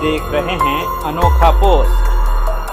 देख रहे हैं अनोखा पोस्ट।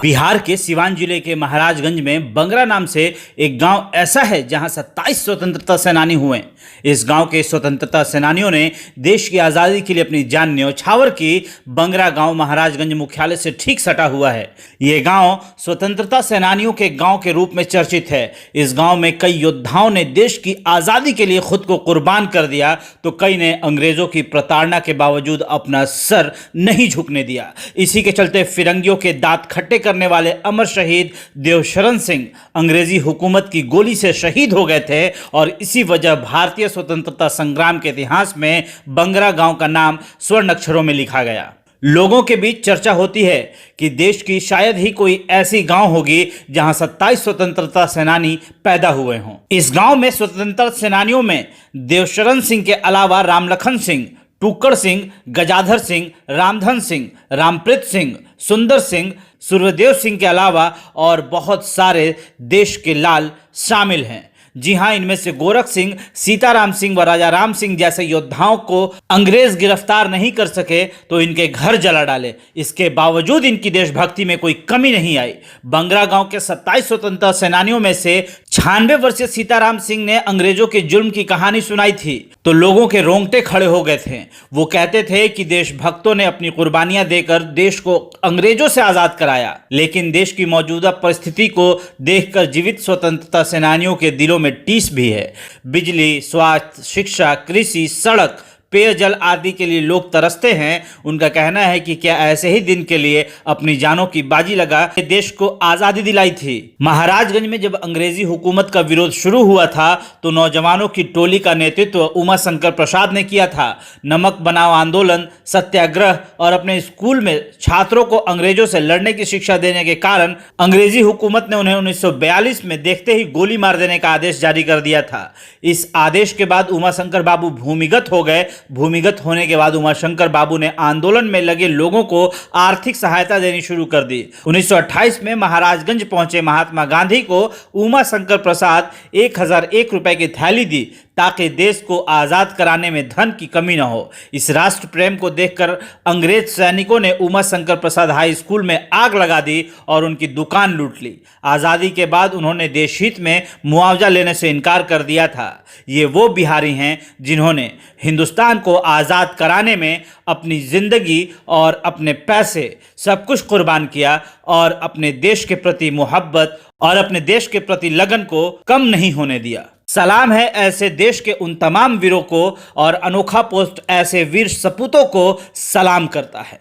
बिहार के सिवान जिले के महाराजगंज में बंगरा नाम से एक गांव ऐसा है जहां 27 स्वतंत्रता सेनानी हुए। इस गांव के स्वतंत्रता सेनानियों ने देश की आज़ादी के लिए अपनी जान न्यौछावर की। बंगरा गांव महाराजगंज मुख्यालय से ठीक सटा हुआ है। ये गांव स्वतंत्रता सेनानियों के गांव के रूप में चर्चित है। इस गांव में कई योद्धाओं ने देश की आज़ादी के लिए खुद को कुर्बान कर दिया, तो कई ने अंग्रेजों की प्रताड़ना के बावजूद अपना सर नहीं झुकने दिया। इसी के चलते फिरंगियों के दांत खट्टे करने वाले अमर शहीद देवशरण सिंह अंग्रेजी हुकूमत की गोली से शहीद हो गए थे और इसी वजह भारतीय स्वतंत्रता संग्राम के इतिहास में बंगरा गांव का नाम स्वर्ण अक्षरों में लिखा गया। लोगों के बीच चर्चा होती है कि देश की शायद ही कोई ऐसी गांव होगी जहां 27 स्वतंत्रता सेनानी पैदा हुए हों। इस गांव में स्वतंत्रता सेनानियों में देवशरण सिंह के अलावा रामलखन सिंह, टुक्कड़ सिंह, गजाधर सिंह, रामधन सिंह, रामप्रीत सिंह, सुंदर सिंह, सूर्यदेव सिंह के अलावा और बहुत सारे देश के लाल शामिल हैं। जी हां, इनमें से गोरख सिंह, सीताराम सिंह व राजा राम सिंह जैसे योद्धाओं को अंग्रेज गिरफ्तार नहीं कर सके तो इनके घर जला डाले। इसके बावजूद इनकी देशभक्ति में कोई कमी नहीं आई। बंगरा गांव के 27 स्वतंत्रता सेनानियों में से 96 वर्षीय सीताराम सिंह ने अंग्रेजों के जुल्म की कहानी सुनाई थी तो लोगों के रोंगटे खड़े हो गए थे। वो कहते थे कि देशभक्तों ने अपनी कुर्बानियां देकर देश को अंग्रेजों से आजाद कराया, लेकिन देश की मौजूदा परिस्थिति को देखकर जीवित स्वतंत्रता सेनानियों के दिलों में टीस भी है। बिजली, स्वास्थ्य, शिक्षा, कृषि, सड़क, पेयजल आदि के लिए लोग तरसते हैं। उनका कहना है कि क्या ऐसे ही दिन के लिए अपनी जानों की बाजी लगा देश को आज़ादी दिलाई थी। महाराजगंज में जब अंग्रेजी हुकूमत का विरोध शुरू हुआ था तो नौजवानों की टोली का नेतृत्व उमा शंकर प्रसाद ने किया था। नमक बनाओ आंदोलन, सत्याग्रह और अपने स्कूल में छात्रों को अंग्रेजों से लड़ने की शिक्षा देने के कारण अंग्रेजी हुकूमत ने उन्हें 1942 में देखते ही गोली मार देने का आदेश जारी कर दिया था। इस आदेश के बाद उमा शंकर बाबू भूमिगत हो गए। भूमिगत होने के बाद उमाशंकर बाबू ने आंदोलन में लगे लोगों को आर्थिक सहायता देनी शुरू कर दी। 1928 में महाराजगंज पहुंचे महात्मा गांधी को उमाशंकर प्रसाद 1001 रुपए की थैली दी ताकि देश को आज़ाद कराने में धन की कमी न हो। इस राष्ट्र प्रेम को देखकर अंग्रेज सैनिकों ने उमाशंकर प्रसाद हाई स्कूल में आग लगा दी और उनकी दुकान लूट ली। आज़ादी के बाद उन्होंने देशहित में मुआवजा लेने से इनकार कर दिया था। ये वो बिहारी हैं जिन्होंने हिंदुस्तान को आज़ाद कराने में अपनी ज़िंदगी और अपने पैसे सब कुछ कुर्बान किया और अपने देश के प्रति मोहब्बत और अपने देश के प्रति लगन को कम नहीं होने दिया। सलाम है ऐसे देश के उन तमाम वीरों को और अनोखा पोस्ट ऐसे वीर सपूतों को सलाम करता है।